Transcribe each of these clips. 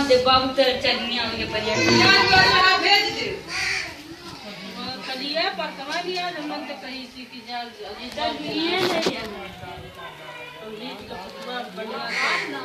दे बहुत चटनियां होंगे परिया भेज दे कलिया पर कमा दिया हम तो कहीं सी की जाल जल ये नहीं है तो ये तो पूरा बढ़िया ना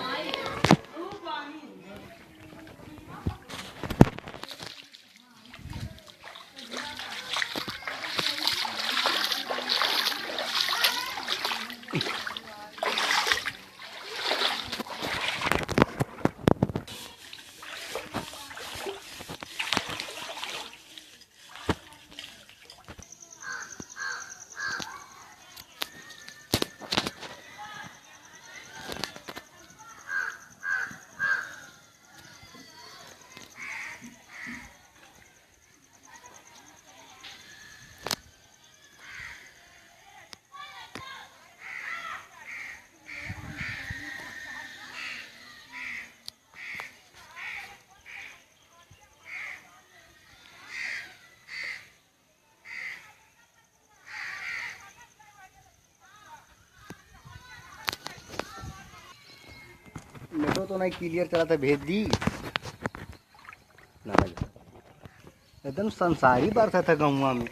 मेट्रो तो नहीं क्लियर चला था भेज दी ना एकदम संसारी बरसा था गाँव में।